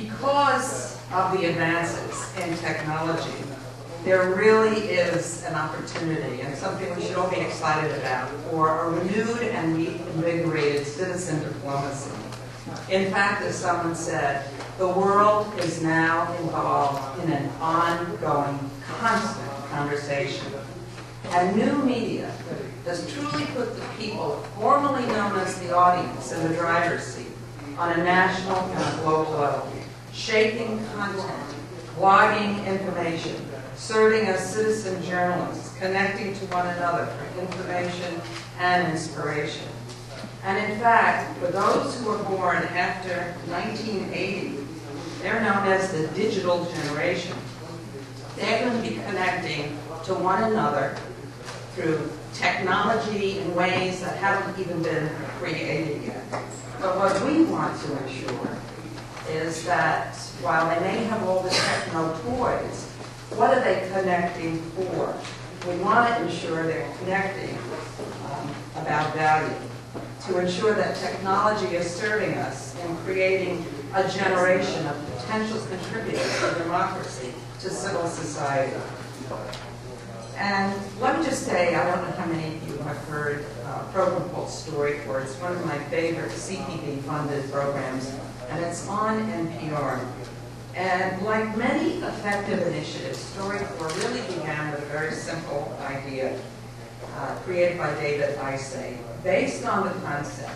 because of the advances in technology, there really is an opportunity and something we should all be excited about for a renewed and reinvigorated citizen diplomacy. In fact, as someone said, the world is now involved in an ongoing, constant conversation. And new media has truly put the people formerly known as the audience in the driver's seat on a national and a global level, shaping content, blogging information, serving as citizen journalists, connecting to one another for information and inspiration. And in fact, for those who were born after 1980, they're known as the digital generation. They're going to be connecting to one another through technology in ways that haven't even been created yet. But what we want to ensure is that while they may have all the techno toys, what are they connecting for? We want to ensure they're connecting about value, to ensure that technology is serving us in creating a generation of potential contributors to democracy, to civil society. And let me just say, I don't know how many of you have heard a program called StoryCorps. It's one of my favorite CPB-funded programs, and it's on NPR. And like many effective initiatives, StoryCorps really began with a very simple idea created by David Isay, based on the concept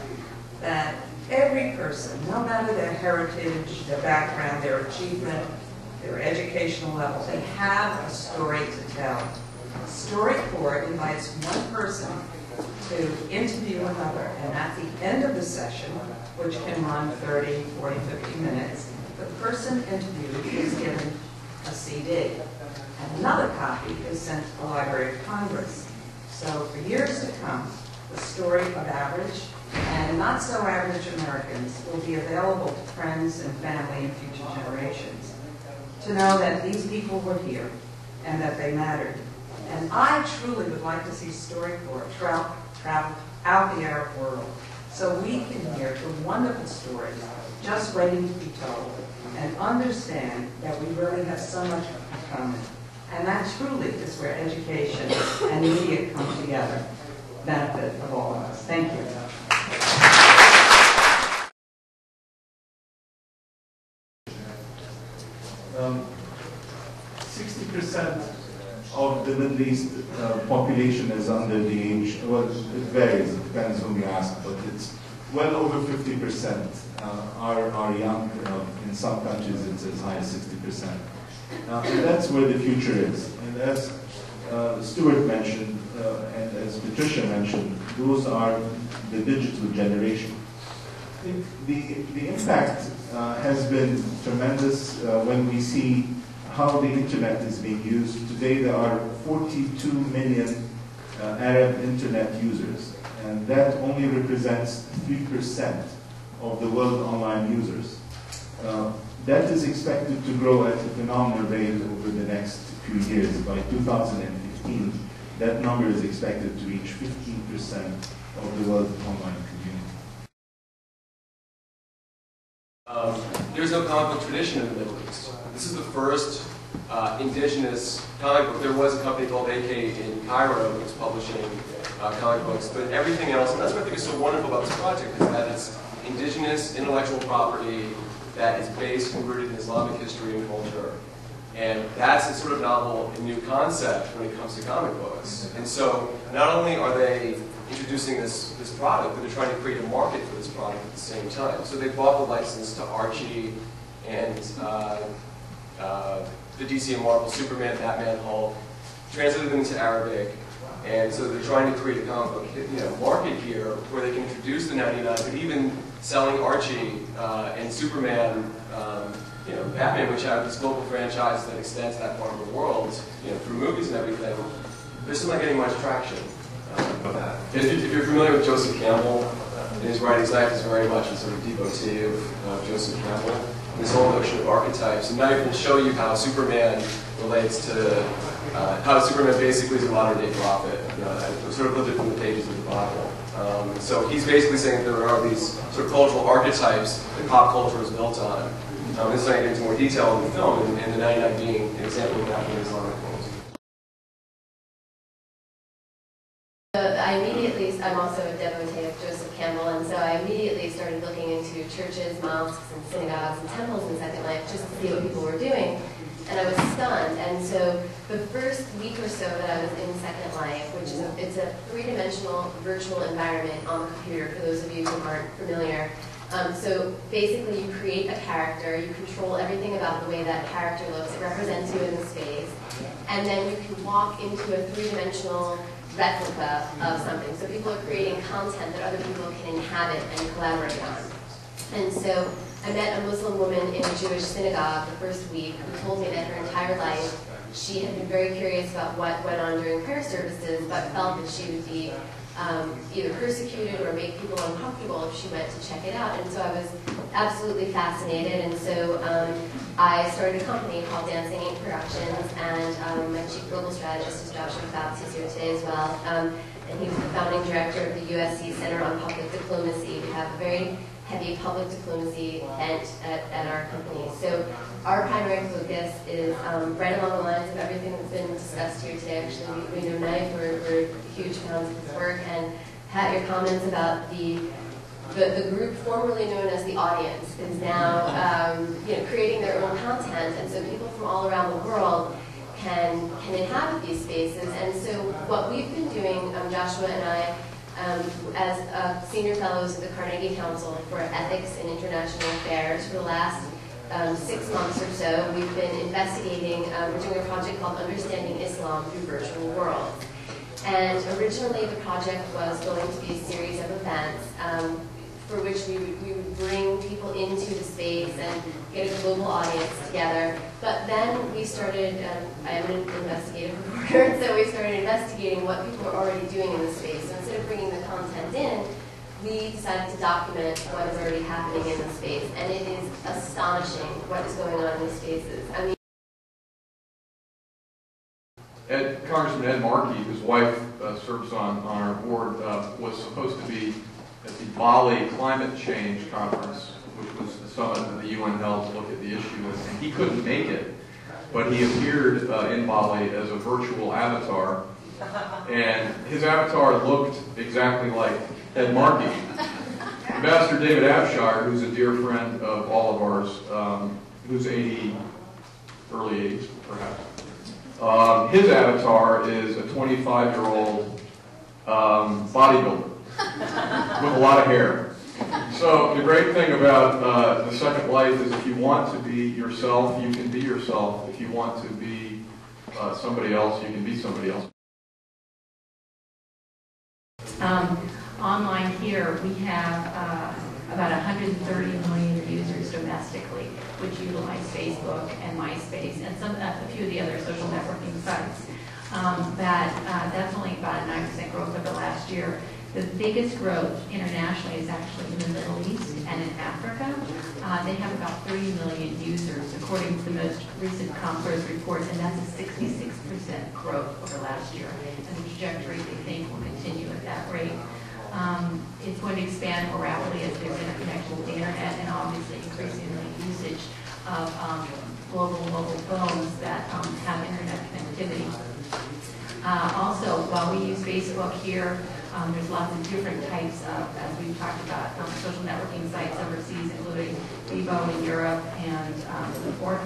that every person, no matter their heritage, their background, their achievement, their educational level, they have a story to tell. StoryCorps invites one person to interview another, and at the end of the session, which can run 30, 40, 50 minutes, the person interviewed is given a CD, and another copy is sent to the Library of Congress. So for years to come, the story of average and not so average Americans will be available to friends and family and future generations to know that these people were here and that they mattered. And I truly would like to see StoryCorps travel out the Arab world so we can hear the wonderful stories just waiting to be told and understand that we really have so much in common. And that truly is where education and media come together, benefit of all of us. Thank you. 60% of the Middle East population is under the age, well, it varies, it depends whom you ask, but it's well over 50% are young. In some countries it's as high as 60%. And that's where the future is. And as Stuart mentioned, and as Patricia mentioned, those are the digital generation. I think the impact has been tremendous when we see how the internet is being used. Today there are 42 million Arab internet users, and that only represents 3% of the world online users. That is expected to grow at a phenomenal rate over the next few years. By 2015, that number is expected to reach 15% of the world's online community. There's no comic book tradition in the Middle East. This is the first indigenous comic book. There was a company called AK in Cairo that was publishing comic books, but everything else, and that's what I think is so wonderful about this project, is that it's indigenous intellectual property that is based and rooted in Islamic history and culture. And that's a sort of novel and new concept when it comes to comic books. And so not only are they introducing this product, but they're trying to create a market for this product at the same time. So they bought the license to Archie and the DC and Marvel, Superman, Batman, Hulk, translated them into Arabic, and so they're trying to create a comic book market here where they can introduce the 99, but even selling Archie and Superman, Batman, which have this global franchise that extends that part of the world, through movies and everything, they're still not getting much traction. If you're familiar with Joseph Campbell, in his writing, life is very much a sort of devotee of Joseph Campbell. This whole notion of archetypes, and now I can show you how Superman relates to how Superman basically is a modern-day prophet. I sort of looked at from the pages of the Bible. So he's basically saying that there are these sort of cultural archetypes that pop culture is built on, This is not into more detail in the film, and the 99 being an example of that with Islamic goals. I'm also a devotee of Joseph Campbell, and so I immediately started looking into churches, mosques, and synagogues and temples in Second Life just to see what people were doing. And I was stunned. And so the first week or so that I was in Second Life, which is it's a three-dimensional virtual environment on the computer, for those of you who aren't familiar. So basically you create a character, you control everything about the way that character looks, it represents you in the space, and then you can walk into a three-dimensional replica of something. So people are creating content that other people can inhabit and collaborate on. And so I met a Muslim woman in a Jewish synagogue the first week who told me that her entire life she had been very curious about what went on during prayer services, but felt that she would be either persecuted or make people uncomfortable if she went to check it out. And so I was absolutely fascinated, and so I started a company called Dancing Inc. Productions, and my chief global strategist is Joshua Fouts, he's here today as well, and he's the founding director of the USC Center on Public Diplomacy. We have a very heavy public diplomacy bent at our company. So our primary focus is right along the lines of everything that's been discussed here today. Actually, we know Knife, we're huge fans of his work, and Pat, your comments about the group formerly known as the audience is now creating their own content, and so people from all around the world can inhabit these spaces. And so what we've been doing, Joshua and I, as senior fellows of the Carnegie Council for Ethics and International Affairs for the last 6 months or so, we've been investigating, we're doing a project called Understanding Islam Through Virtual Worlds. And originally the project was going to be a series of events for which we would bring people into the space and get a global audience together. But then we started, I am an investigative reporter, so we started investigating what people were already doing in the space. So instead of bringing the content in, we decided to document what is already happening in the space. And it is astonishing what is going on in these spaces. I mean, Congressman Ed Markey, whose wife serves on our board, was supposed to be at the Bali Climate Change Conference, which was the summit that the UN held to look at the issue, and he couldn't make it, but he appeared in Bali as a virtual avatar, and his avatar looked exactly like Ed Markey. Ambassador David Abshire, who's a dear friend of all of ours, who's 80, early 80s perhaps, his avatar is a 25-year-old bodybuilder with a lot of hair. So the great thing about the Second Life is if you want to be yourself, you can be yourself. If you want to be somebody else, you can be somebody else. Online here, we have about 130 million users domestically, which utilize Facebook and MySpace and a few of the other social networking sites. That's only about a 9% growth over the last year. The biggest growth internationally is actually in the Middle East and in Africa. They have about 30 million users, according to the most recent Comscore's report, and that's a 66% growth over last year. And the trajectory, they think, will continue at that rate. It's going to expand more rapidly as there's interconnection with the internet and obviously increasingly usage of global mobile phones that have internet connectivity. Also, while we use Facebook here, there's lots of different types of, as we've talked about, social networking sites overseas, including Vivo in Europe and Sephora,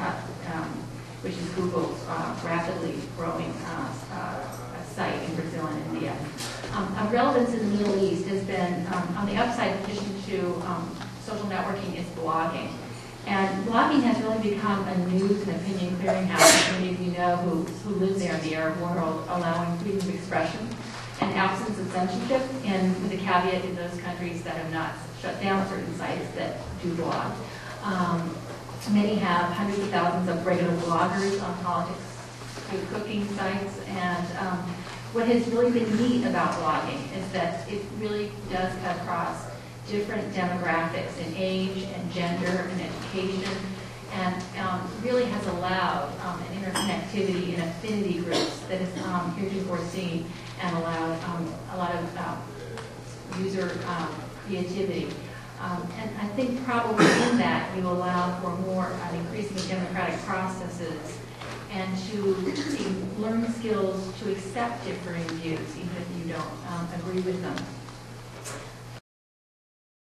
which is Google's rapidly growing site in Brazil and India. Of relevance in the Middle East has been, on the upside, in addition to social networking, is blogging. And blogging has really become a news and opinion clearinghouse, as many of you know who live there in the Arab world, allowing freedom of expression and absence of censorship, and with a caveat in those countries that have not shut down certain sites that do blog. Many have hundreds of thousands of regular bloggers on politics, food cooking sites, and what has really been neat about blogging is that it really does cut across different demographics in age and gender and education, and really has allowed an interconnectivity in affinity groups that is heretofore seen and allowed a lot of user creativity. And I think probably in that you allow for more increasing democratic processes and to learn skills to accept differing views, even if you don't agree with them.